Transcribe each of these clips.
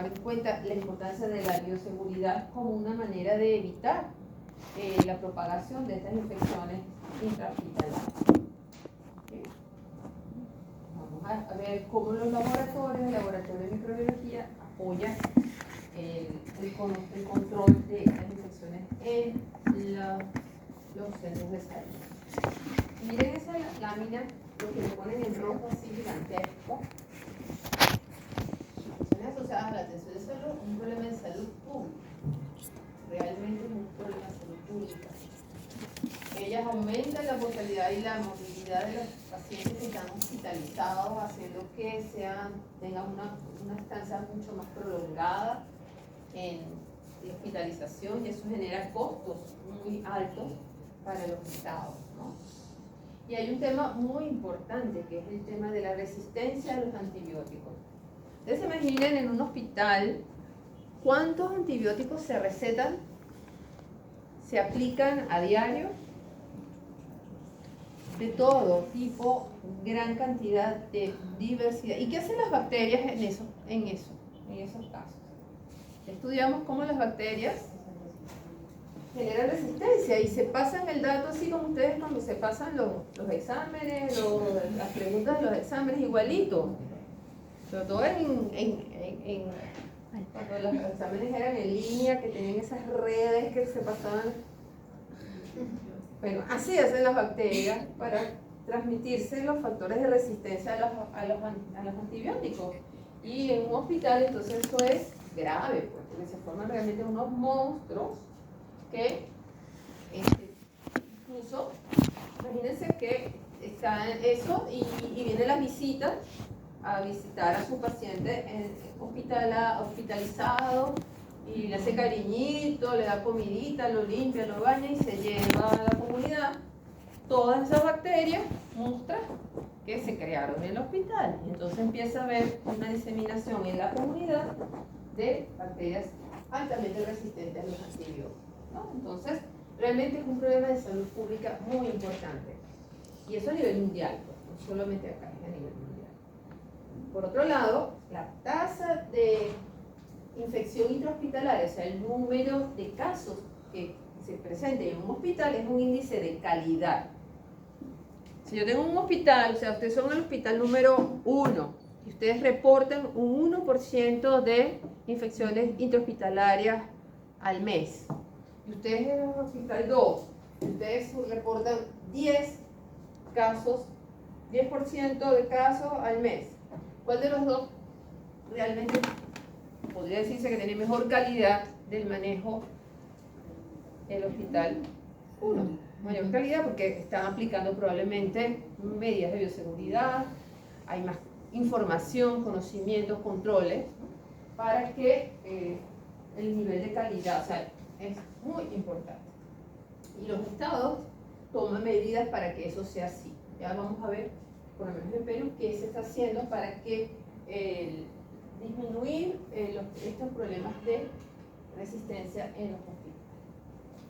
tomar en cuenta la importancia de la bioseguridad como una manera de evitar la propagación de estas infecciones intrahospitalarias. ¿Okay? Vamos a ver cómo los laboratorios, el laboratorio de microbiología apoyan el control de estas infecciones en los centros de salud. Miren esa lámina, lo que le ponen en rojo así gigantesco. Infecciones asociadas a la atención de salud, un problema de salud pública. Realmente es un problema de salud pública. Ellas aumentan la mortalidad y la movilidad de los pacientes que están hospitalizados, haciendo que tengan una estancia mucho más prolongada en la hospitalización, y eso genera costos muy altos para los estados, ¿no? Y hay un tema muy importante, que es el tema de la resistencia a los antibióticos. Ustedes se imaginen en un hospital cuántos antibióticos se recetan, se aplican a diario, de todo tipo, gran cantidad de diversidad. ¿Y qué hacen las bacterias en esos casos? Estudiamos cómo las bacterias generan resistencia y se pasan el dato así como ustedes cuando se pasan los exámenes, las preguntas de los exámenes igualito. Sobre todo cuando los exámenes eran en línea, que tenían esas redes que se pasaban. Bueno, así hacen las bacterias para transmitirse los factores de resistencia a los antibióticos. Y en un hospital, entonces, eso es grave, porque se forman realmente unos monstruos que, incluso, imagínense que está en eso y viene la visita a visitar a su paciente hospitalizado, y le hace cariñito, le da comidita, lo limpia, lo baña y se lleva a la comunidad todas esas bacterias, monstruos que se crearon en el hospital. Y entonces empieza a haber una diseminación en la comunidad de bacterias altamente resistentes a los antibióticos, ¿no? Entonces, realmente es un problema de salud pública muy importante. Y eso a nivel mundial, no solamente acá, es a nivel mundial. Por otro lado, la tasa de infección intrahospitalaria, o sea, el número de casos que se presenten en un hospital, es un índice de calidad. Si yo tengo un hospital, o sea, ustedes son el hospital número 1 y ustedes reportan un 1% de infecciones intrahospitalarias al mes, y ustedes en el hospital 2, ustedes reportan 10 casos, 10% de casos al mes, ¿cuál de los dos realmente podría decirse que tiene mejor calidad del manejo el hospital? 1. Mayor calidad porque están aplicando probablemente medidas de bioseguridad, hay más información, conocimientos, controles, para que el nivel de calidad, o sea, es muy importante. Y los estados toman medidas para que eso sea así. Ya vamos a ver, por lo menos en Perú, qué se está haciendo para que disminuir estos problemas de resistencia en los hospitales.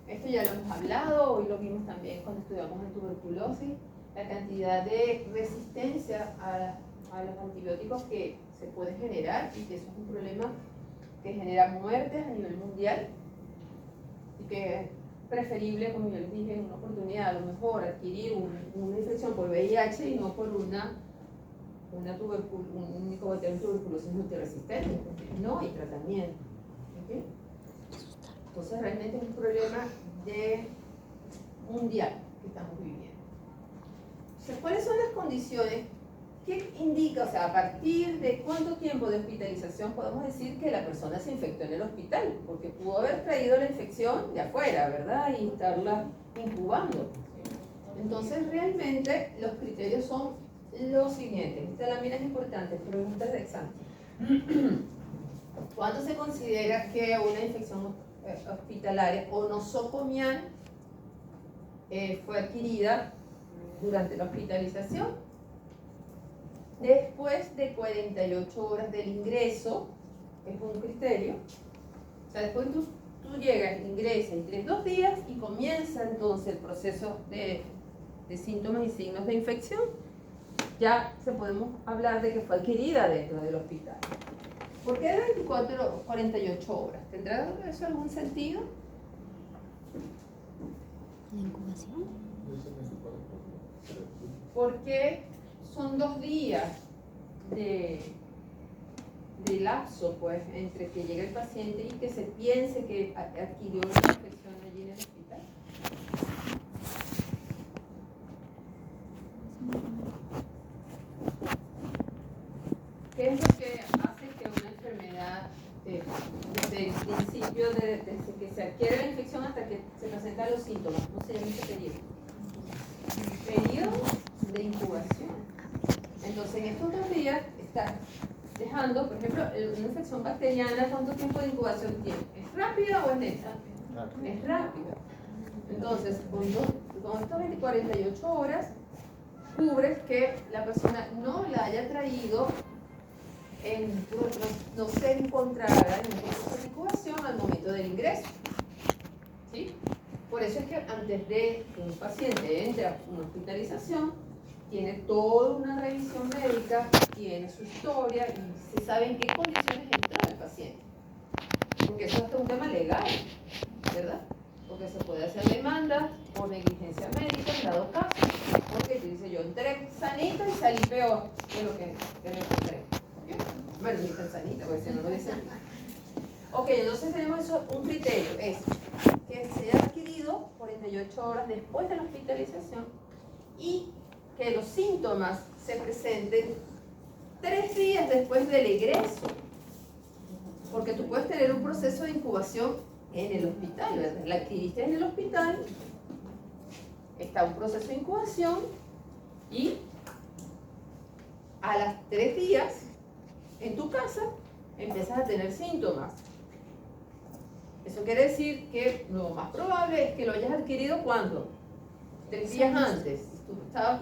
Esto ya lo hemos hablado, hoy lo vimos también cuando estudiamos la tuberculosis, la cantidad de resistencia a los antibióticos que se puede generar, y que eso es un problema que genera muertes a nivel mundial, y que es preferible, como yo les dije en una oportunidad, a lo mejor adquirir una infección por VIH y no por un micobacteria en tuberculosis multiresistente, porque no hay tratamiento. ¿Okay? Entonces realmente es un problema mundial que estamos viviendo. Entonces, ¿cuáles son las condiciones? ¿Qué indica? O sea, a partir de cuánto tiempo de hospitalización podemos decir que la persona se infectó en el hospital, porque pudo haber traído la infección de afuera, ¿verdad? Y estarla incubando. Entonces realmente los criterios son los siguientes. Esta lámina es importante, preguntas de examen. ¿Cuánto se considera que una infección hospitalaria o nosocomial fue adquirida durante la hospitalización? Después de 48 horas del ingreso, es un criterio. O sea, después tú llegas, ingresas y tienes 2 días y comienza entonces el proceso de síntomas y signos de infección. Ya podemos hablar de que fue adquirida dentro del hospital. ¿Por qué de 24 o 48 horas? ¿Tendrá eso algún sentido? ¿La incubación? Porque son 2 días de lapso, pues, entre que llega el paciente y que se piense que adquirió una infección allí en el hospital. ¿Qué es lo que hace que una enfermedad, desde el principio, desde que se adquiere la infección hasta que se presentan los síntomas, ¿cómo se llama ese periodo? Periodo de incubación. Entonces, en estos 2 días está dejando, por ejemplo, una infección bacteriana, ¿cuánto tiempo de incubación tiene? ¿Es rápida o es lenta? Es rápida. Entonces, con estas 48 horas, cubres que la persona no la haya traído, no se encontrará en un proceso de incubación al momento del ingreso. ¿Sí? Por eso es que antes de que un paciente entre a una hospitalización, tiene toda una revisión médica, tiene su historia y se sabe en qué condiciones entró el paciente. Porque eso es hasta un tema legal, ¿verdad? Porque se puede hacer demanda por negligencia médica en dado caso. Porque dice, yo entré sanita y salí peor de lo que entré. ¿Okay? Bueno, ni tan sanita, porque si no lo dicen. Ok, entonces tenemos eso, un criterio, es que se haya adquirido 48 horas después de la hospitalización y que los síntomas se presenten 3 días después del egreso. Porque tú puedes tener un proceso de incubación en el hospital, ¿verdad? La adquiriste en el hospital, está un proceso de incubación y a las 3 días en tu casa empiezas a tener síntomas. Eso quiere decir que lo más probable es que lo hayas adquirido ¿cuándo? 3 días antes.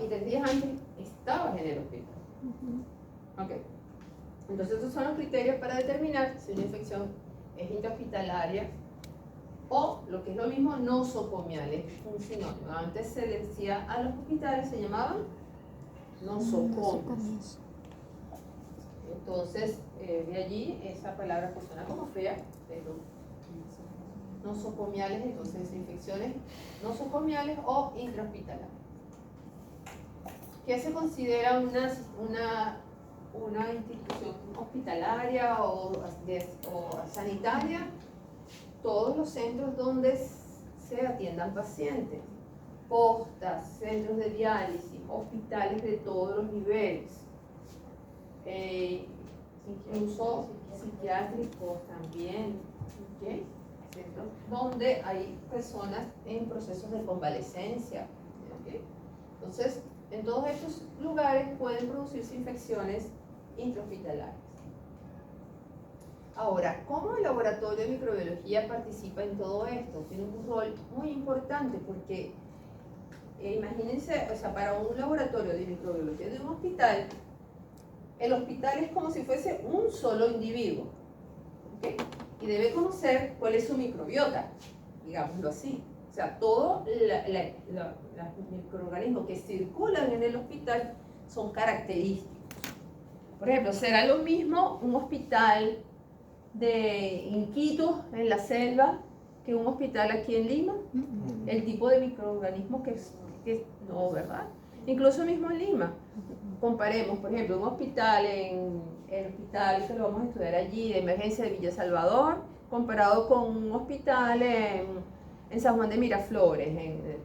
Y 3 días antes estabas en el hospital. Ok. Entonces estos son los criterios para determinar si una infección es intrahospitalaria o, lo que es lo mismo, nosocomial, es un sinónimo. Antes se decía a los hospitales, se llamaban nosocomios. Entonces, de allí esa palabra que suena como fea, pero nosocomiales, entonces infecciones nosocomiales o intrahospitalarias. ¿Qué se considera una institución hospitalaria o sanitaria? Todos los centros donde se atiendan pacientes, postas, centros de diálisis, hospitales de todos los niveles, incluso psiquiátricos también, ¿okay? Centros donde hay personas en procesos de convalecencia, ¿okay? Entonces, en todos estos lugares pueden producirse infecciones intrahospitalarias. Ahora, ¿cómo el laboratorio de microbiología participa en todo esto? Tiene un rol muy importante porque, imagínense, o sea, para un laboratorio de microbiología de un hospital, el hospital es como si fuese un solo individuo, ¿okay? Y debe conocer cuál es su microbiota, digámoslo así. O sea, todos los microorganismos que circulan en el hospital son característicos. Por ejemplo, será lo mismo un hospital de Iquitos, en la selva, que un hospital aquí en Lima. El tipo de microorganismos que no, ¿verdad? Incluso mismo en Lima. Comparemos, por ejemplo, un hospital el hospital que lo vamos a estudiar allí, de emergencia de Villa Salvador, comparado con un hospital en San Juan de Miraflores, en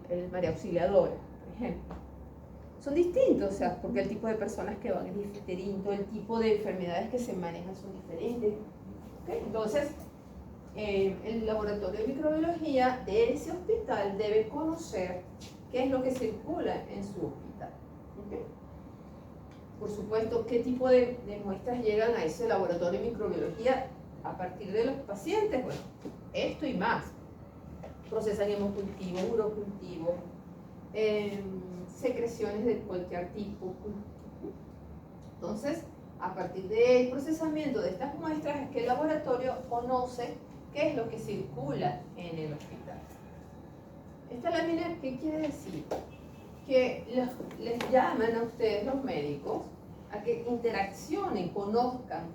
el María Auxiliadora, por ejemplo. Son distintos, o sea, porque el tipo de personas que van es distinto, el tipo de enfermedades que se manejan son diferentes. ¿Okay? Entonces, el laboratorio de microbiología de ese hospital debe conocer qué es lo que circula en su hospital. ¿Okay? Por supuesto, qué tipo de muestras llegan a ese laboratorio de microbiología a partir de los pacientes. Bueno, esto y más. Procesan hemocultivo, urocultivo, secreciones de cualquier tipo. Entonces, a partir del procesamiento de estas muestras es que el laboratorio conoce qué es lo que circula en el hospital. Esta lámina, ¿qué quiere decir? Que les llaman a ustedes los médicos a que interaccionen, conozcan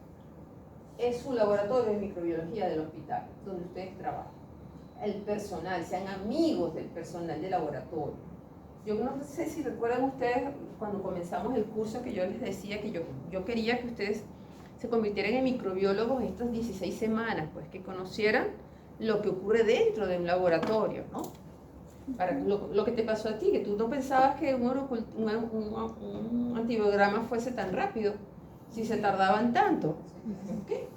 es su laboratorio de microbiología del hospital, donde ustedes trabajan. El personal, sean amigos del personal de laboratorio. Yo no sé si recuerdan ustedes cuando comenzamos el curso que yo les decía que yo quería que ustedes se convirtieran en microbiólogos estas 16 semanas, pues que conocieran lo que ocurre dentro de un laboratorio, ¿no? Para lo que te pasó a ti, que tú no pensabas que un antibiograma fuese tan rápido, si se tardaban tanto. ¿Okay?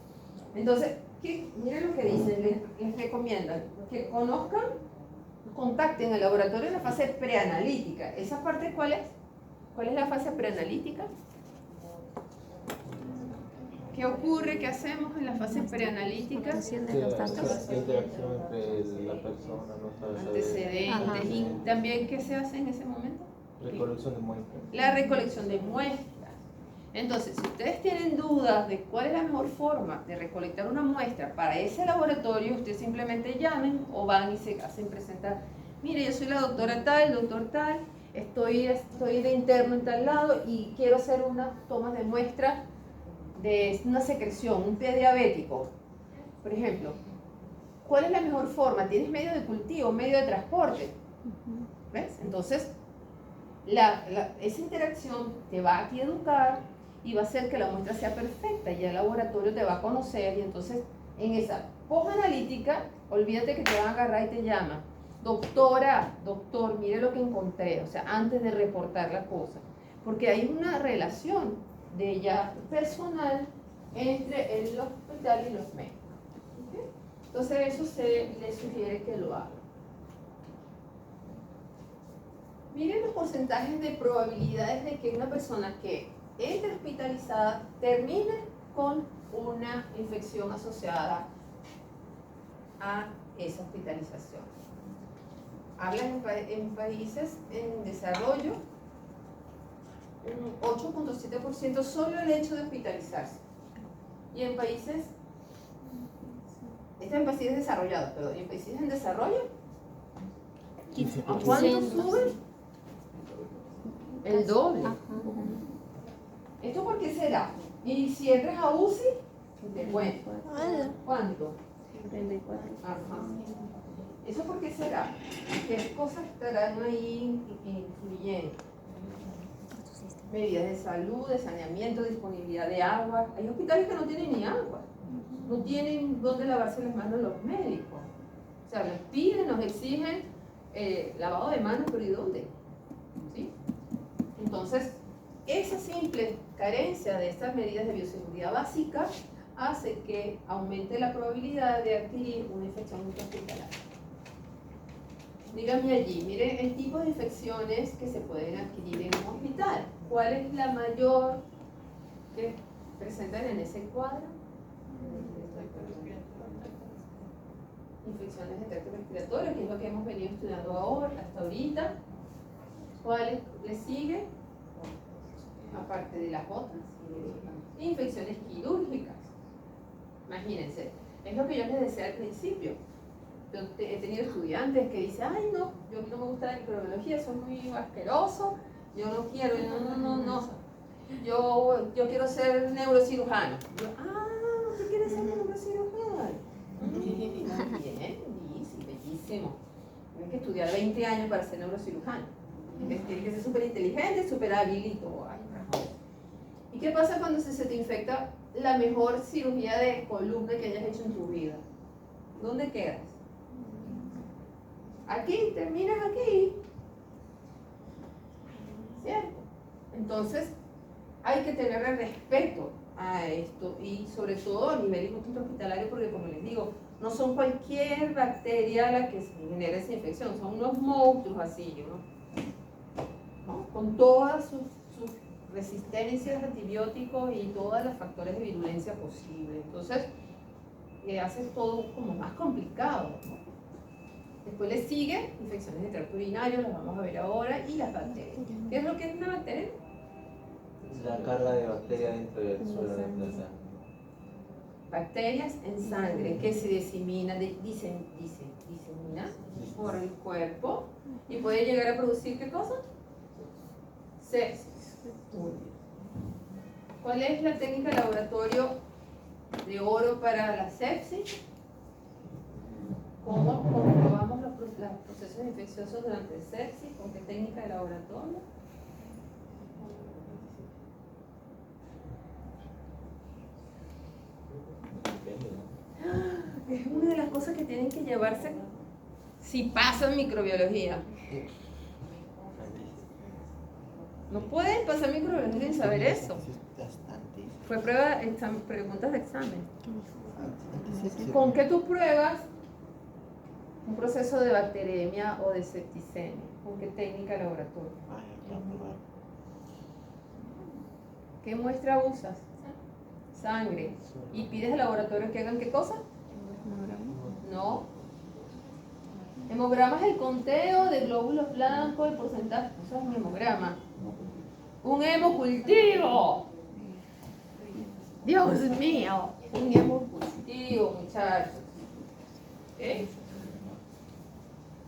Entonces, miren lo que dicen, les recomiendan que conozcan, contacten el laboratorio en la fase preanalítica. ¿Esa parte cuál es? ¿Cuál es la fase preanalítica? ¿Qué ocurre? ¿Qué hacemos en la fase preanalítica? La interacción entre la persona, antecedentes. ¿Y también qué se hace en ese momento? Recolección de muestras. La recolección de muestras. Entonces, si ustedes tienen dudas de cuál es la mejor forma de recolectar una muestra para ese laboratorio, ustedes simplemente llamen o van y se hacen presentar. Mire, yo soy la doctora tal, doctor tal, estoy de interno en tal lado y quiero hacer unas tomas de muestra de una secreción, un pie diabético, por ejemplo. ¿Cuál es la mejor forma? ¿Tienes medio de cultivo, medio de transporte? ¿Ves? Entonces, esa interacción te va a ti educar y va a hacer que la muestra sea perfecta y el laboratorio te va a conocer y entonces en esa post-analítica, olvídate que te van a agarrar y te llaman. Doctora, doctor, mire lo que encontré, o sea, antes de reportar la cosa. Porque hay una relación de ya personal entre el hospital y los médicos. ¿Okay? Entonces eso se le sugiere que lo haga. Miren los porcentajes de probabilidades de que una persona que entre hospitalizada termine con una infección asociada a esa hospitalización. Hablan en países en desarrollo, un 8.7% solo el hecho de hospitalizarse. Y en países, en países desarrollados, perdón, en países en desarrollo, ¿a cuánto sube? El doble. ¿Esto por qué será? Y si entras a UCI, te cuento. ¿Cuánto? 34. Ajá. ¿Eso por qué será? ¿Qué cosas estarán ahí influyendo? Medidas de salud, de saneamiento, disponibilidad de agua. Hay hospitales que no tienen ni agua. No tienen dónde lavarse las manos los médicos. O sea, les piden, nos exigen lavado de manos, pero ¿y dónde? ¿Sí? Entonces, esa simple carencia de estas medidas de bioseguridad básica hace que aumente la probabilidad de adquirir una infección hospitalaria. Díganme allí, miren el tipo de infecciones que se pueden adquirir en un hospital. ¿Cuál es la mayor que presentan en ese cuadro? Infecciones de tracto respiratorio, que es lo que hemos venido estudiando ahora, hasta ahorita. ¿Cuáles le sigue? Aparte de las otras, infecciones quirúrgicas. Imagínense, es lo que yo les decía al principio. Yo he tenido estudiantes que dicen, ay no, yo no me gusta la microbiología, soy muy asqueroso, yo no quiero, no. Yo quiero ser neurocirujano. Yo, ¿tú quieres ser neurocirujano? Bien, bellísimo. Tienes que estudiar 20 años para ser neurocirujano. Tienes que ser súper inteligente, súper hábil y todo. ¿Y qué pasa cuando se te infecta la mejor cirugía de columna que hayas hecho en tu vida? ¿Dónde quedas? Aquí, terminas aquí. ¿Cierto? Entonces, hay que tener respeto a esto y sobre todo a nivel hospitalario porque, como les digo, no son cualquier bacteria la que genera esa infección, son unos monstruos así, ¿no? Con todas sus resistencias a antibióticos y todos los factores de virulencia posibles. Entonces, hace todo como más complicado, ¿no? Después le sigue infecciones de tracto urinario, las vamos a ver ahora, y las bacterias. ¿Qué es lo que es una bacteria? La carga de bacterias dentro del suelo de la sangre. Bacterias en sangre que se diseminan por el cuerpo y puede llegar a producir ¿qué cosa? Sepsis. ¿Cuál es la técnica de laboratorio de oro para la sepsis. ¿Cómo comprobamos los procesos infecciosos durante el sepsis? ¿Con qué técnica de laboratorio? Es una de las cosas que tienen que llevarse si pasan microbiología. No pueden pasar microbiología sin saber eso. Fue preguntas de examen. ¿Con qué tú pruebas un proceso de bacteremia o de septicemia? ¿Con qué técnica de laboratorio? ¿Qué muestra usas? Sangre. ¿Y pides al laboratorio que hagan qué cosa? No. Hemograma es el conteo de glóbulos blancos, el porcentaje. Eso es un hemograma. Un hemocultivo. Dios mío. Un hemocultivo, muchachos. ¿Ok?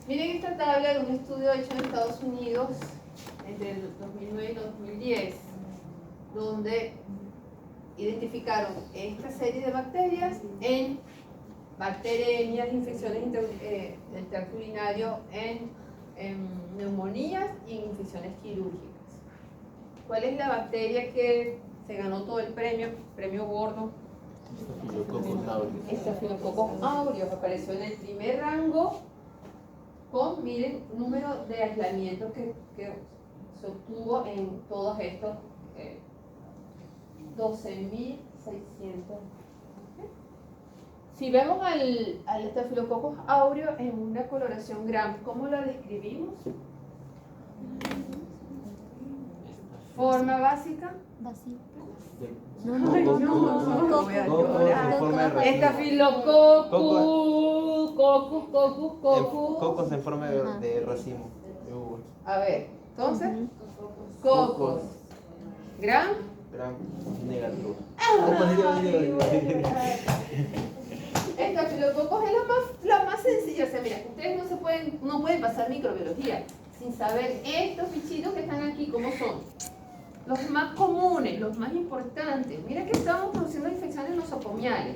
Miren esta tabla de un estudio hecho en Estados Unidos entre el 2009 y 2010, donde identificaron esta serie de bacterias en bacteremias, infecciones del tracto urinario, en neumonías y infecciones quirúrgicas. ¿Cuál es la bacteria que se ganó todo el premio gordo? Staphylococcus aureus. Apareció en el primer rango con, miren, número de aislamientos que se obtuvo en todos estos 12.600. Si vemos al Staphylococcus aureus en una coloración Gram, ¿cómo la describimos? Forma básica. Cocos en forma de racimo. A ver, entonces, cocos. Gram. Gram negativo. Estafilococos es la más sencilla. O sea, mira, ustedes no pueden pasar microbiología sin saber estos bichitos que están aquí, cómo son. Los más comunes, los más importantes. Mira que estamos produciendo infecciones nosocomiales.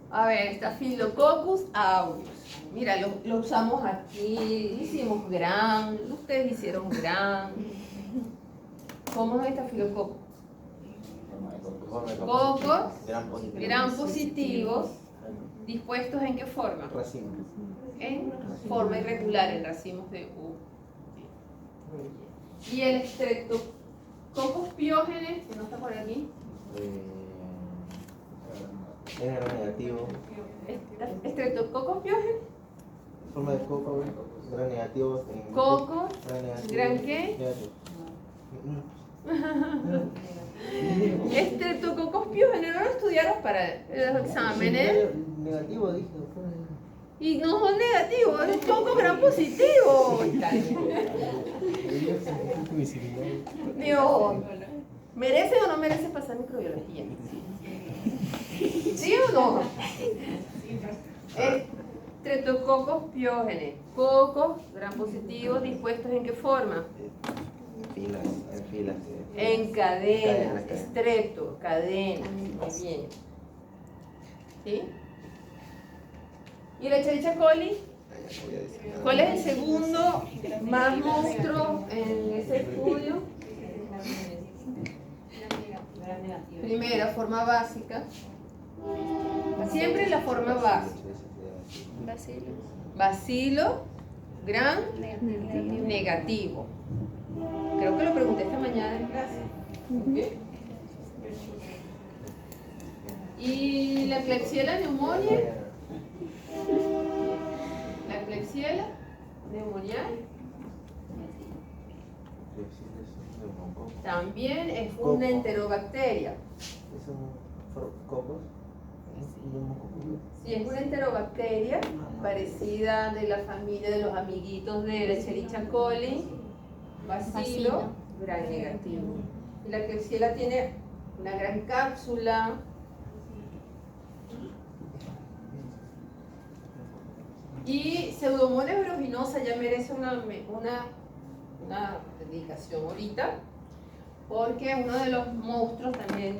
A ver, Staphylococcus aureus. Mira, lo usamos aquí, hicimos Gram, ustedes hicieron Gram. ¿Cómo es Staphylococcus? Cocos, Gram positivos, dispuestos ¿en qué forma? Racimo. En forma irregular, en racimos de U. Y el Streptococcus pyogenes, que no está por aquí. Era negativo. Streptococcus pyogenes. Forma de coco, gran negativo. Coco, gran qué. Streptococcus pyogenes, no lo estudiaron para los exámenes. Negativo, dije. Y no son negativos, es un poco gran positivo. Dios, ¿merece o no merece pasar microbiología? ¿Sí o no? Streptococcus pyogenes, cocos gran positivos, dispuestos ¿en qué forma? En filas. En cadenas, estrepto, cadenas, muy bien. ¿Sí? ¿Y la Escherichia coli? ¿Cuál es el segundo más monstruo en ese estudio? Primera, forma básica. Siempre la forma básica. Bacilo, Gram negativo. Creo que lo pregunté esta mañana en clase. ¿Okay? ¿Y la Klebsiella pneumoniae? La Klebsiella pneumoniae también es una enterobacteria. ¿Es un cocos? Sí, es una enterobacteria parecida de la familia de los amiguitos de la Escherichia coli, bacilo, gran negativo. Y la Klebsiella tiene una gran cápsula. Y Pseudomonas aeruginosa ya merece una dedicación ahorita, porque es uno de los monstruos también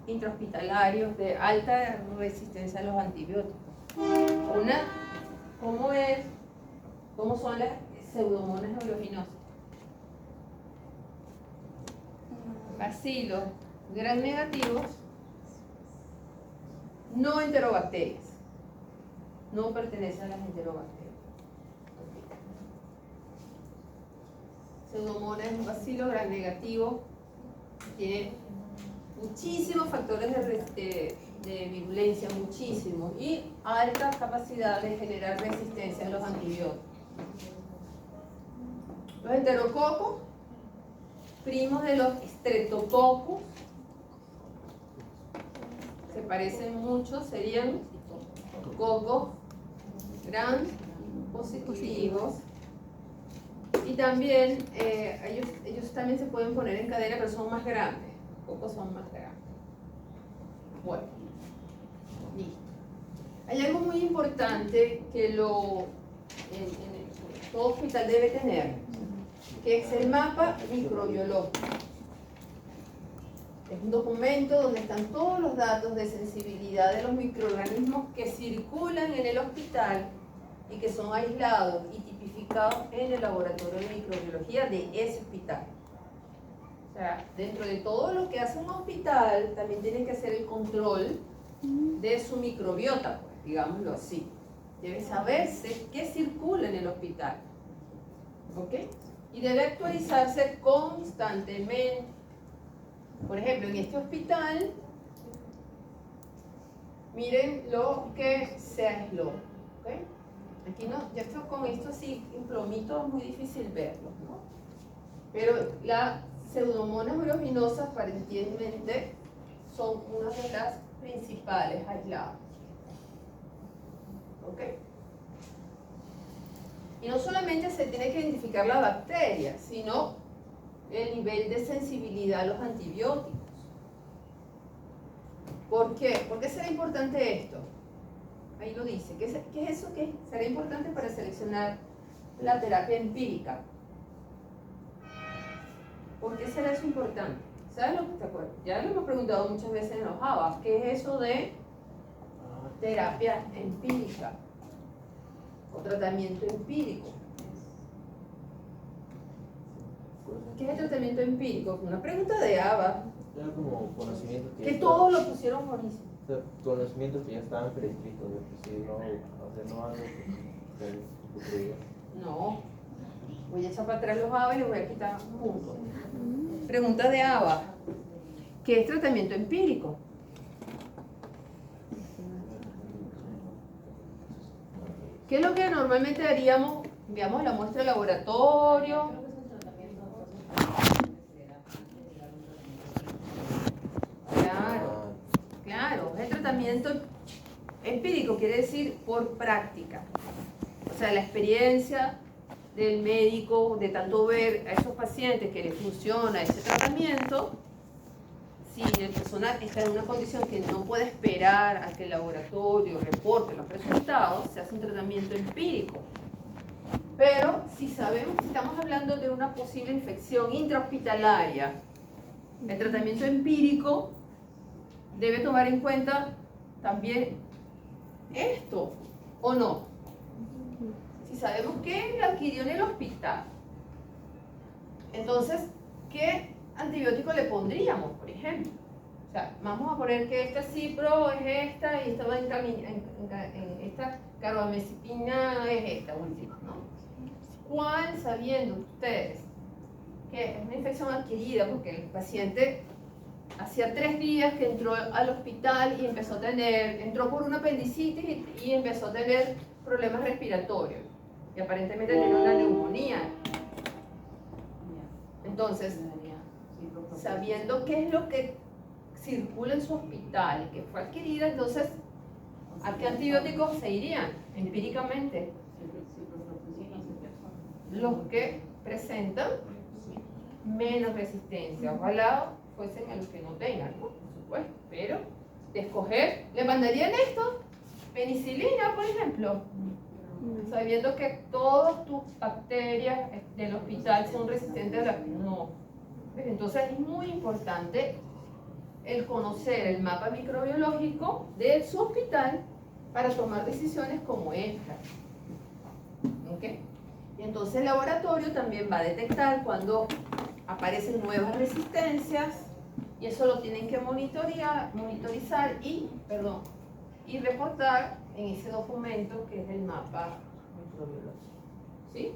intrahospitalarios de alta resistencia a los antibióticos. ¿Cómo son las pseudomonas oleaginosas? Bacilos gram negativos, no enterobacterias, no pertenecen a las enterobacterias. Pseudomonas es un bacilo gram negativo, tiene muchísimos factores de virulencia, muchísimos, y alta capacidad de generar resistencia a los antibióticos. Los enterococos, primos de los streptococos, se parecen mucho, serían cocos gram positivos. Y también ellos también se pueden poner en cadena, pero son más grandes. Los cocos son más grandes. Bueno, listo. Hay algo muy importante que todo hospital debe tener, que es el mapa microbiológico. Es un documento donde están todos los datos de sensibilidad de los microorganismos que circulan en el hospital y que son aislados y tipificados en el laboratorio de microbiología de ese hospital. O sea, dentro de todo lo que hace un hospital, también tiene que hacer el control de su microbiota, pues, digámoslo así. Debe saberse qué circula en el hospital. ¿Ok? Y debe actualizarse constantemente. Por ejemplo, en este hospital, miren lo que se aisló. ¿Okay? Aquí no, ya esto, con esto así, en plomito es muy difícil verlo, ¿no? Pero las pseudomonas oleaginosas aparentemente son una de las principales aisladas. ¿Ok? Y no solamente se tiene que identificar la bacteria, sino el nivel de sensibilidad a los antibióticos. ¿Por qué? ¿Por qué será importante esto? Ahí lo dice. ¿Qué es eso que será importante para seleccionar la terapia empírica? ¿Por qué será eso importante? ¿Sabes lo que te acuerdas? Ya lo hemos preguntado muchas veces en los JAVA. ¿Qué es eso de terapia empírica? O tratamiento empírico. ¿Qué es el tratamiento empírico? Una pregunta de ABA. Era como conocimientos que todos lo pusieron buenísimo. O sea, conocimientos que ya estaban prescritos, de que si no, hacer no algo que tú creías. No. Voy a echar para atrás los ABA y les voy a quitar un punto. Pregunta de ABA. ¿Qué es tratamiento empírico? ¿Qué es lo que normalmente haríamos? Enviamos la muestra al laboratorio. Claro, el tratamiento empírico quiere decir por práctica. O sea, la experiencia del médico, de tanto ver a esos pacientes que les funciona ese tratamiento, si el personal está en una condición que no puede esperar a que el laboratorio reporte los resultados, se hace un tratamiento empírico. Pero si sabemos que estamos hablando de una posible infección intrahospitalaria, el tratamiento empírico debe tomar en cuenta también esto, ¿o no? Si sabemos que la adquirió en el hospital, entonces, ¿qué antibiótico le pondríamos, por ejemplo? O sea, vamos a poner que esta cipro es esta y esta carbamazepina es esta última, ¿no? ¿Cuál, sabiendo ustedes que es una infección adquirida porque el paciente hacía 3 días que entró al hospital y entró por una apendicitis y empezó a tener problemas respiratorios y aparentemente tenía una neumonía? Entonces, sabiendo qué es lo que circula en su hospital y que fue adquirida, entonces, ¿a qué antibióticos se irían empíricamente? Los que presentan menos resistencia. Ojalá fuesen a los que no tengan, ¿no? Por supuesto, pero de escoger, ¿le mandarían esto? Penicilina, por ejemplo, sabiendo que todas tus bacterias del hospital son resistentes a la... No. Entonces es muy importante el conocer el mapa microbiológico de su hospital para tomar decisiones como esta. ¿Ok? Y entonces el laboratorio también va a detectar cuando aparecen nuevas resistencias y eso lo tienen que monitorizar y reportar en ese documento que es el mapa microbiológico. ¿Sí?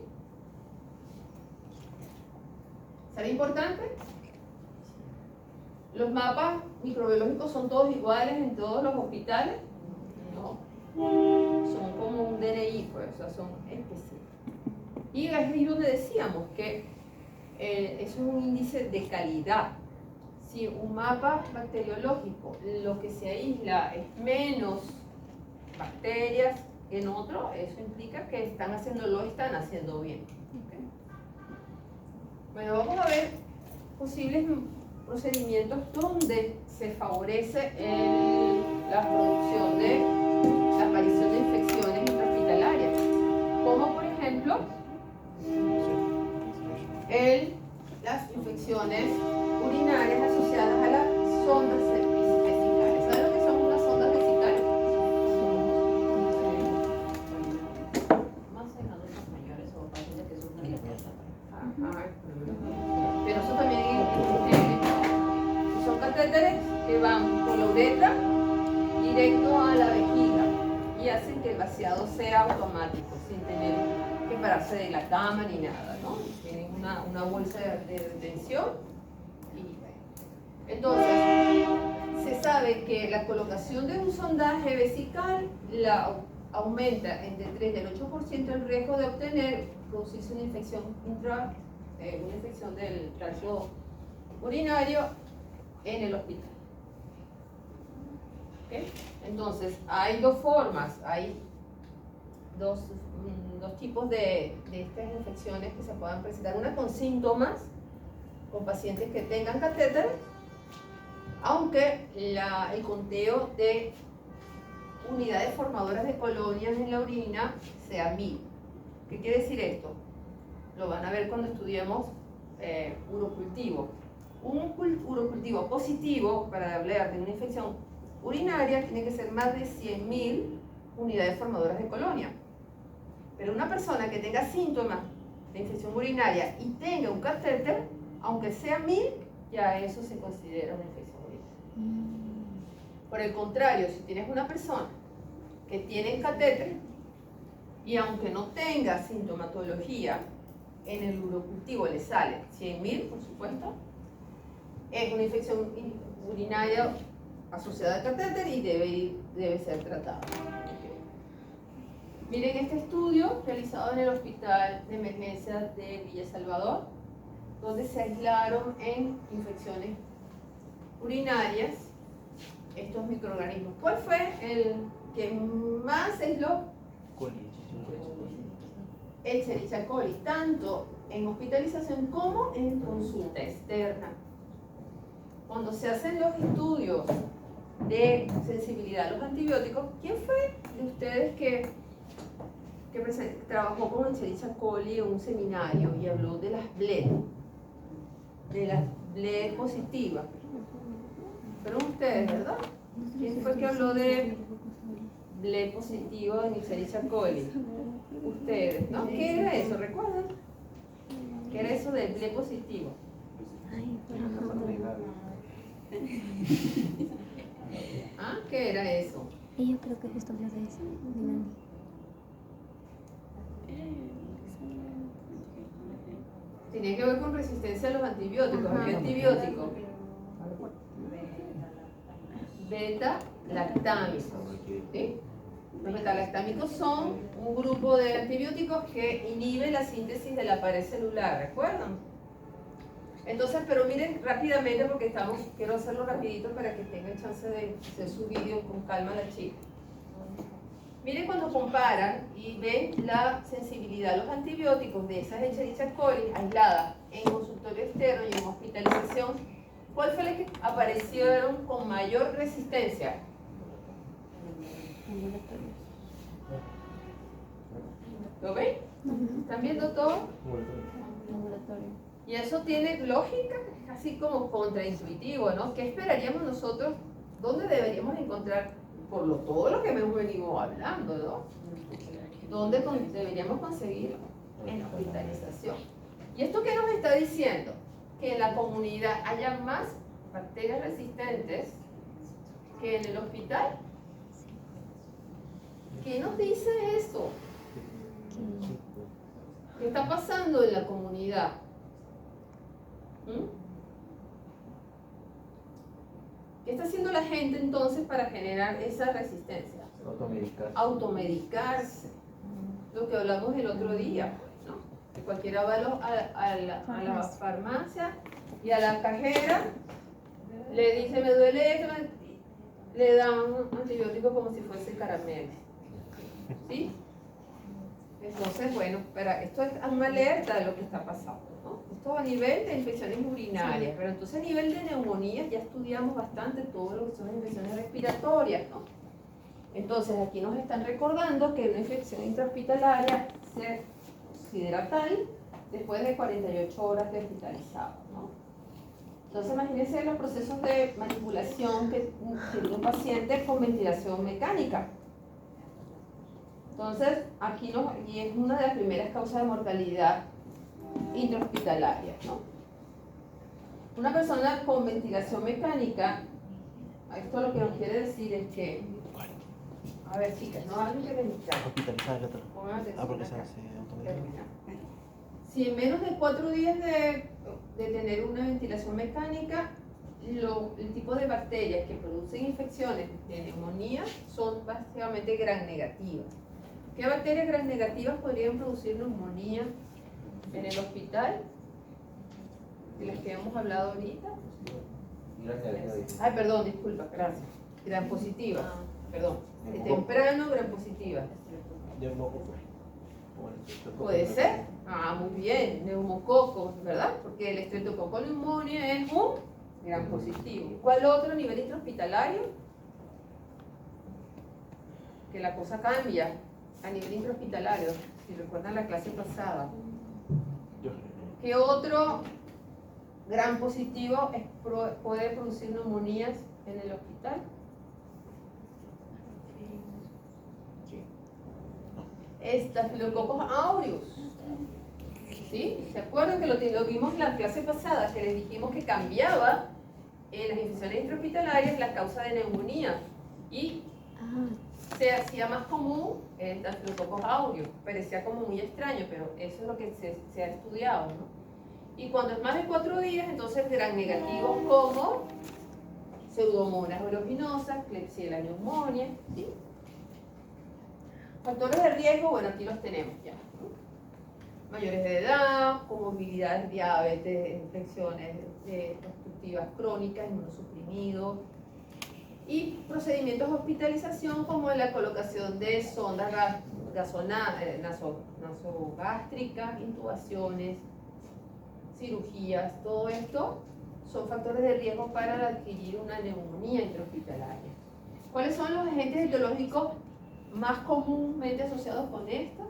¿Será importante? ¿Los mapas microbiológicos son todos iguales en todos los hospitales? No. Son como un DNI, pues, o sea, son específicos. Y es ahí donde decíamos que eso es un índice de calidad. Si un mapa bacteriológico lo que se aísla es menos bacterias que en otro, eso implica que lo están haciendo bien. ¿Okay? Bueno, vamos a ver posibles procedimientos donde se favorece la producción la aparición de infecciones intrahospitalarias, como por ejemplo las infecciones urinarias asociadas a las sondas vesicales. ¿Saben lo que son unas sondas vesicales? Más en adultos mayores o pacientes que sufren de próstata. Pero eso también son catéteres que van por la uretra directo a la vejiga y hacen que el vaciado sea automático, sin tener que pararse de la cama ni nada, ¿no? Tienen una bolsa de retención. Entonces, se sabe que la colocación de un sondaje vesical aumenta entre 3 y el 8% el riesgo de producirse una infección del tracto urinario en el hospital. ¿Okay? Entonces, hay dos formas, hay dos tipos de estas infecciones que se puedan presentar. Una con síntomas, con pacientes que tengan catéteres, aunque el conteo de unidades formadoras de colonias en la orina sea 1000. ¿Qué quiere decir esto? Lo van a ver cuando estudiemos urocultivo. Un urocultivo positivo, para hablar de una infección urinaria, tiene que ser más de 100.000 unidades formadoras de colonia. Pero una persona que tenga síntomas de infección urinaria y tenga un catéter, aunque sea 1000, ya eso se considera una infección urinaria. Por el contrario, si tienes una persona que tiene catéter y aunque no tenga sintomatología, en el urocultivo le sale 100.000, por supuesto, es una infección urinaria asociada al catéter y debe ser tratada. Miren este estudio realizado en el Hospital de Emergencias de Villa Salvador, donde se aislaron en infecciones urinarias estos microorganismos. ¿Cuál fue el que más se aisló? El Escherichia coli, tanto en hospitalización como en consulta externa. Cuando se hacen los estudios de sensibilidad a los antibióticos, ¿quién fue de ustedes que trabajó con Escherichia coli en un seminario y habló de las BLED positivas? Fueron ustedes, ¿verdad? ¿Quién fue que habló de BLED positivo en Escherichia coli? Ustedes, ¿no? ¿Qué era eso? ¿Recuerdan? ¿Qué era eso del BLED positivo? ¿Ah? ¿Qué era eso? Y yo creo que justo habla de eso, Milani. Tenía que ver con resistencia a los antibióticos. ¿Qué antibiótico? Beta-lactámicos. ¿Sí? Los beta-lactámicos son un grupo de antibióticos que inhibe la síntesis de la pared celular, ¿recuerdan? Entonces, pero miren rápidamente porque quiero hacerlo rapidito para que tengan chance de hacer su vídeo con calma la chica. Miren cuando comparan y ven la sensibilidad a los antibióticos de esas Escherichia coli aisladas en consultorio externo y en hospitalización, ¿cuál fue la que aparecieron con mayor resistencia? ¿Lo ven? ¿Están viendo todo? Laboratorio. Y eso tiene lógica, es casi como contraintuitivo, ¿no? ¿Qué esperaríamos nosotros? ¿Dónde deberíamos encontrar, todo lo que hemos venido hablando, ¿no? ¿Dónde deberíamos conseguir? En la hospitalización. ¿Y esto qué nos está diciendo? Que en la comunidad haya más bacterias resistentes que en el hospital. ¿Qué nos dice eso? ¿Qué está pasando en la comunidad? ¿Qué está haciendo la gente entonces para generar esa resistencia? Automedicarse. Automedicarse. Lo que hablamos el otro día, pues, ¿no? Que cualquiera va a la farmacia y a la cajera le dice, me duele esto, le dan un antibiótico como si fuese caramelo. ¿Sí? Entonces, bueno, pero esto es una alerta de lo que está pasando, ¿no? Esto a nivel de infecciones urinarias, pero entonces a nivel de neumonías ya estudiamos bastante todo lo que son infecciones respiratorias, ¿no? Entonces aquí nos están recordando que una infección intrahospitalaria se considera tal después de 48 horas de hospitalizado, ¿no? Entonces imagínense los procesos de manipulación que tiene un paciente con ventilación mecánica. Entonces, aquí y es una de las primeras causas de mortalidad intrahospitalaria, ¿no? Una persona con ventilación mecánica, esto lo que nos quiere decir es que, a ver chicas, no hagan que ventilar. Hospitalizar el otro. Pongan atención Porque se acá. hace automáticamente. Si en menos de 4 días de tener una ventilación mecánica, el tipo de bacterias que producen infecciones de neumonía son básicamente gram negativas. ¿Qué bacterias gram negativas podrían producir neumonía en el hospital? De las que hemos hablado ahorita. Ay, perdón, disculpa, gracias. Gram positiva, perdón. De temprano, gram positiva. Puede ser. Ah, muy bien, neumococos, ¿verdad? Porque el estreptococo neumonía es un gram positivo. ¿Cuál otro nivel intrahospitalario? Que la cosa cambia a nivel intrahospitalario, si recuerdan la clase pasada. ¿Qué otro gram positivo puede producir neumonías en el hospital? Estafilococos aureus. ¿Sí? ¿Se acuerdan que lo vimos en la clase pasada? Que les dijimos que cambiaba en las infecciones intrahospitalarias la causa de neumonía y se hacía más común el Staphylococcus aureus. Parecía como muy extraño, pero eso es lo que se ha estudiado, ¿no? Y cuando es más de 4 días, entonces gram negativos como Pseudomonas aeruginosa, Klebsiella pneumoniae, ¿sí? Factores de riesgo, bueno, aquí los tenemos ya, ¿no? Mayores de edad, comorbilidades, diabetes, infecciones obstructivas crónicas, inmunosuprimidos, y procedimientos de hospitalización como la colocación de sondas nasogástricas, intubaciones, cirugías, todo esto son factores de riesgo para adquirir una neumonía intrahospitalaria. ¿Cuáles son los agentes etiológicos más comúnmente asociados con esto?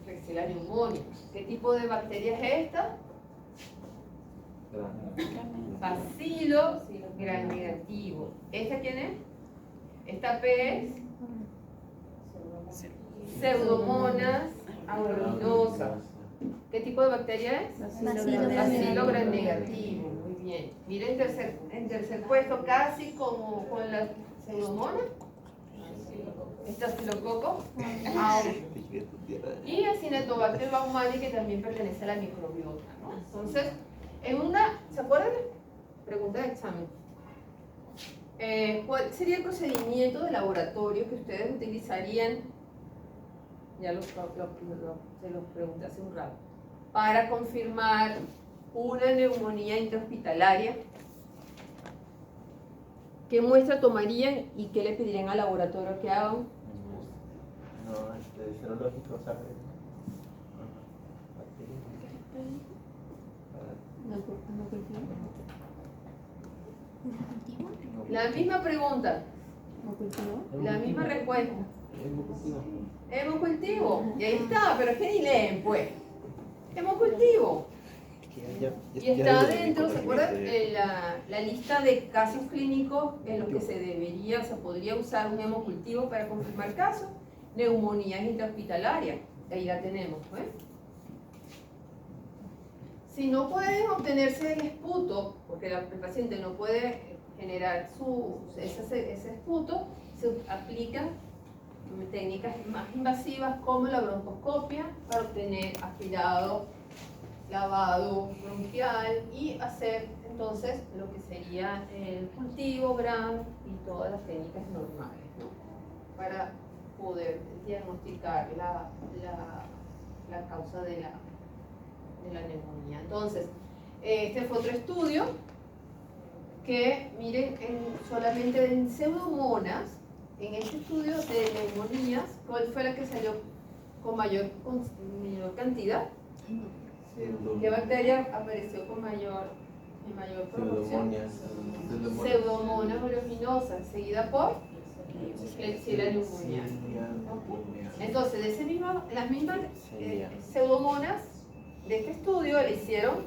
Klebsiella pneumoniae. ¿Qué tipo de bacteria es esta? Bacilo gram negativo. ¿Esta quién es? Esta P es Pseudomonas aeruginosa. ¿Qué tipo de bacteria es? Bacilo gram negativo. Muy bien. Miren en tercer puesto, casi como con la Pseudomonas. Estafilococo aureus. Y el Cinetobacter baumannii, que también pertenece a la microbiota, ¿no? Entonces, ¿se acuerdan? Pregunta de examen. ¿Cuál sería el procedimiento de laboratorio que ustedes utilizarían? Ya se los pregunté hace un rato. Para confirmar una neumonía intrahospitalaria. ¿Qué muestra tomarían y qué le pedirían al laboratorio que hagan? Serológico, sangre. La misma pregunta, la misma respuesta. Hemocultivo. Y ahí está, pero es que ni leen, pues. hemocultivo. Y está lo dentro, ¿se acuerdan? de- La lista de casos clínicos en los que se podría usar un hemocultivo para confirmar casos. Neumonías intrahospitalarias, ahí la tenemos, ¿eh? Si no pueden obtenerse el esputo, porque el paciente no puede generar ese esputo, se aplican técnicas más invasivas como la broncoscopia para obtener aspirado, lavado bronquial y hacer entonces lo que sería el cultivo, Gram y todas las técnicas normales, ¿no? Para poder diagnosticar la causa de la neumonía. Entonces, este fue otro estudio que, miren, solamente en pseudomonas, en este estudio de neumonías, ¿cuál fue la que salió con mayor cantidad? ¿Qué bacteria apareció con mayor proporción? Pseudomonas oleaginosas, seguida por Klebsiella pneumoniae. Entonces, las mismas pseudomonas de este estudio le hicieron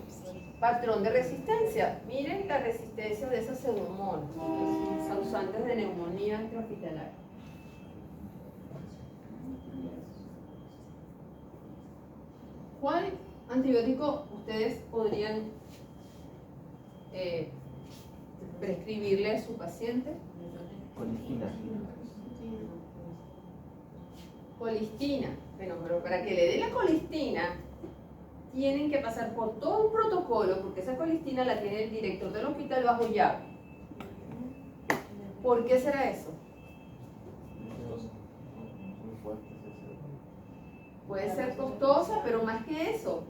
patrón de resistencia. Miren la resistencia de esas pseudomonas causantes de neumonía intrahospitalaria. ¿Cuál antibiótico ustedes podrían prescribirle a su paciente? Colistina. Bueno, pero para que le dé la colistina tienen que pasar por todo un protocolo, porque esa colistina la tiene el director del hospital bajo llave. ¿Por qué será eso? Puede ser costosa, pero más que eso,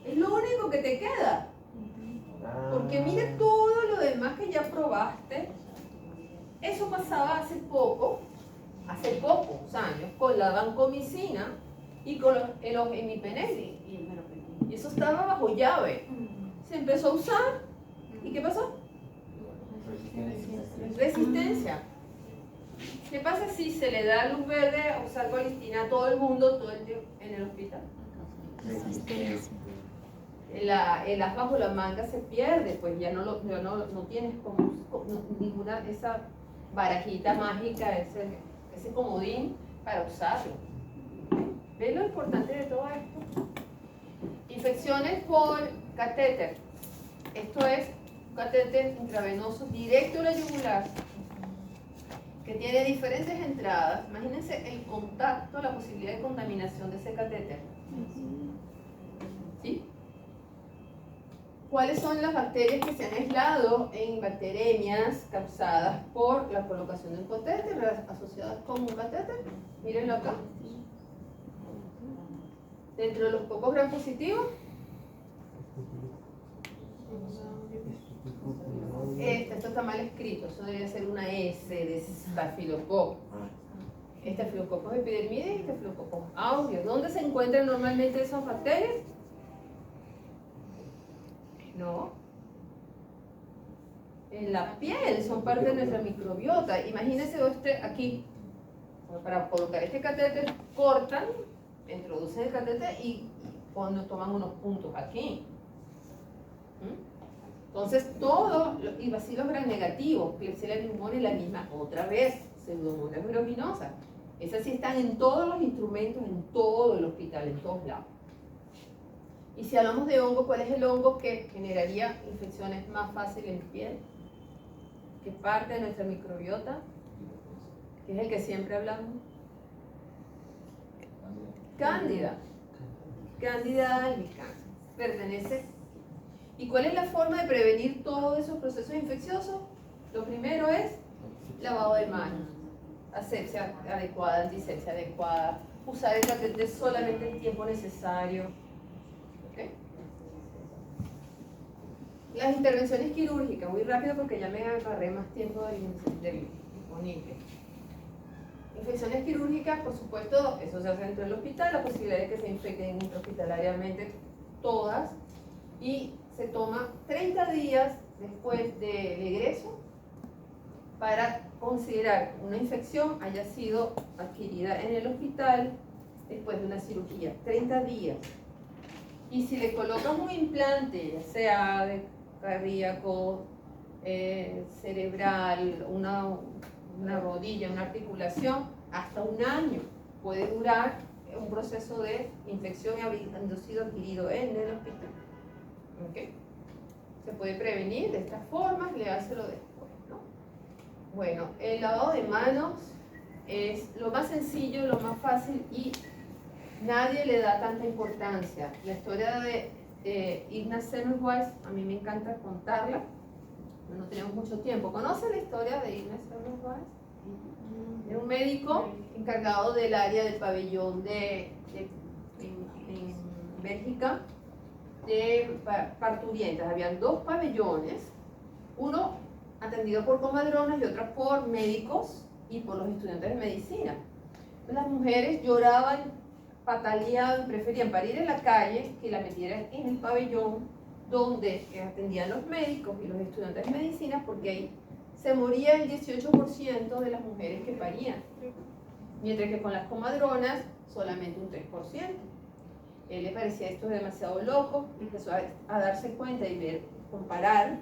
es lo único que te queda. Porque mira todo lo demás que ya probaste. Eso pasaba hace pocos años, con la vancomicina y con los imipenem. Y eso estaba bajo llave. Se empezó a usar. ¿Y qué pasó? Resistencia. ¿Qué pasa si se le da luz verde a usar colistina a todo el mundo todo el tiempo en el hospital? El as bajo la manga se pierde, pues ya no tienes como ninguna esa barajita mágica, ese comodín para usarlo. ¿Ven lo importante de todo esto? Infecciones por catéter. Esto es un catéter intravenoso directo a la yugular que tiene diferentes entradas. Imagínense el contacto, la posibilidad de contaminación de ese catéter. ¿Sí? ¿Cuáles son las bacterias que se han aislado en bacteremias causadas por la colocación de un catéter, asociadas con un catéter? Mírenlo acá. Dentro de los pocos gram positivos, esto está mal escrito, eso debería ser una S de estafilococo. Estafilococos epidermides y estafilococos aureus. ¿Dónde se encuentran normalmente esas bacterias? No. En la piel, son parte de nuestra microbiota. Imagínense usted aquí, para colocar este catéter, cortan, introducen el catéter y cuando toman unos puntos aquí. Entonces, todo, y bacilos gram negativos, Klebsiella pneumoniae la misma, otra vez, pseudomonas aeruginosa. Esas sí están en todos los instrumentos, en todo el hospital, en todos lados. Y si hablamos de hongo, ¿cuál es el hongo que generaría infecciones más fáciles en piel? ¿Qué parte de nuestra microbiota? ¿Qué es el que siempre hablamos? Cándida. Cándida albicans. Pertenece. ¿Y cuál es la forma de prevenir todos esos procesos infecciosos? Lo primero es lavado de manos, asepsia adecuada, antisepsia adecuada, usar el catéter solamente el tiempo necesario. ¿Okay? Las intervenciones quirúrgicas, muy rápido porque ya me agarré más tiempo del disponible. Infecciones quirúrgicas, por supuesto, eso se hace dentro del hospital, la posibilidad de que se infecten intrahospitalariamente todas, y se toma 30 días después del egreso para considerar que una infección haya sido adquirida en el hospital después de una cirugía, 30 días. Y si le colocas un implante, ya sea de cardíaco, cerebral, una rodilla, una articulación, hasta un año puede durar un proceso de infección habiendo sido adquirido en el hospital. ¿Okay? Se puede prevenir de estas formas, le hace lo después, ¿no? Bueno, el lavado de manos es lo más sencillo, lo más fácil y nadie le da tanta importancia. La historia de Ignaz Semmelweis, a mí me encanta contarla, no tenemos mucho tiempo. ¿Conocen la historia de Ignaz Semmelweis? Era un médico encargado del área del pabellón en Bélgica de parturientas. Habían dos pabellones, uno atendido por comadronas y otro por médicos y por los estudiantes de medicina. Las mujeres lloraban, pataleaban, preferían parir en la calle que la metieran en el pabellón donde atendían los médicos y los estudiantes de medicina, porque ahí se moría el 18% de las mujeres que parían, mientras que con las comadronas solamente un 3%. Él le parecía esto demasiado loco, empezó a darse cuenta y ver, comparar,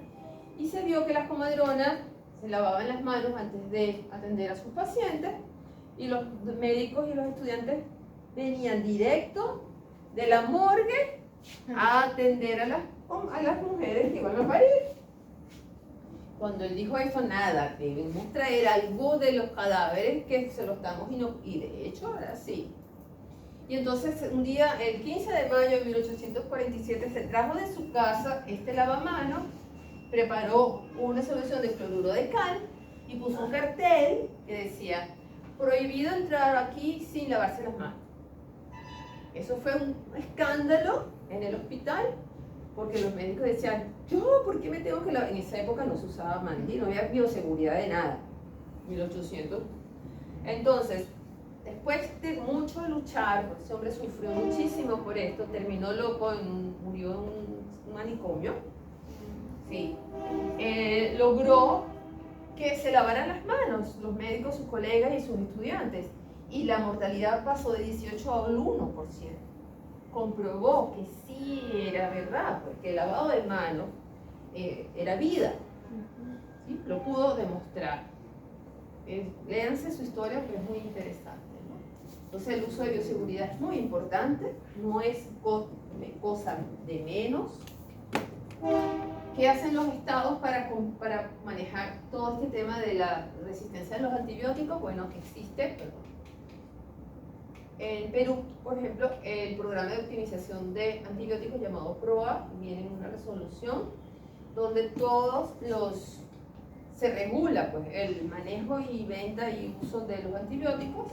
y se vio que las comadronas se lavaban las manos antes de atender a sus pacientes, y los médicos y los estudiantes venían directo de la morgue a atender a las mujeres que iban a parir. Cuando él dijo eso, nada, debemos traer algo de los cadáveres que se los damos y de hecho era así. Y entonces un día, el 15 de mayo de 1847, se trajo de su casa este lavamanos, preparó una solución de cloruro de cal y puso un cartel que decía: prohibido entrar aquí sin lavarse las manos. Eso fue un escándalo en el hospital, porque los médicos decían: yo, ¿por qué me tengo que lavar? En esa época no se usaba mandil, no había bioseguridad de nada, 1800. Entonces, después de mucho luchar, porque ese hombre sufrió muchísimo por esto, terminó loco, murió en un manicomio, sí. Logró que se lavaran las manos los médicos, sus colegas y sus estudiantes, y la mortalidad pasó de 18 al 1%. Comprobó que sí era verdad, porque el lavado de manos era vida, ¿sí? Lo pudo demostrar. Léanse su historia, que es muy interesante, ¿no? Entonces el uso de bioseguridad es muy importante, no es cosa de menos. ¿Qué hacen los estados para manejar todo este tema de la resistencia a los antibióticos? Bueno, existe, en Perú, por ejemplo, el programa de optimización de antibióticos llamado PROA viene en una resolución donde se regula pues, el manejo y venta y uso de los antibióticos,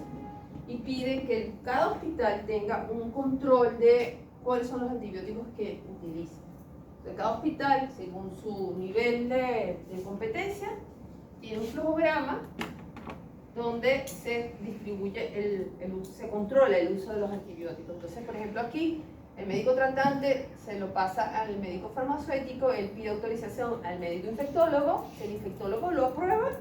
y piden que cada hospital tenga un control de cuáles son los antibióticos que utiliza. Entonces, cada hospital, según su nivel de competencia, tiene un flujograma donde se distribuye, se controla el uso de los antibióticos. Entonces, por ejemplo, aquí el médico tratante se lo pasa al médico farmacéutico, él pide autorización al médico infectólogo, el infectólogo lo aprueba,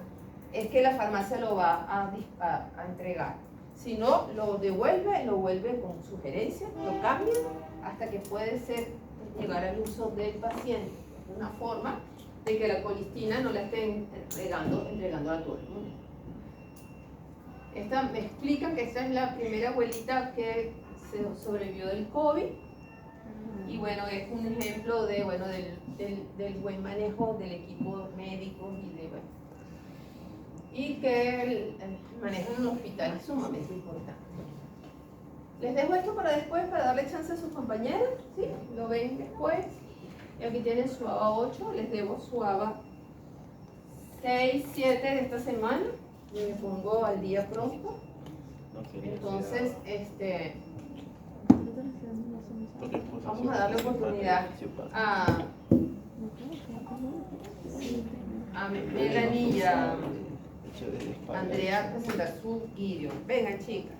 es que la farmacia lo va a entregar. Si no, lo vuelve con sugerencia, lo cambia hasta que puede llegar al uso del paciente. Es una forma de que la colistina no la estén entregándola a todo el mundo. Me explican que esta es la primera abuelita que sobrevivió del COVID, y bueno, es un ejemplo del buen manejo del equipo médico y que el manejo en un hospital es sumamente importante. Les dejo esto para después, para darle chance a sus compañeros, ¿sí? Lo ven después. Y aquí tienen su ABA 8, les debo su ABA 6, 7 de esta semana. Me pongo al día pronto. Entonces, vamos a darle oportunidad a Melanie y a Andrea a presentar su guión. Vengan, chicas.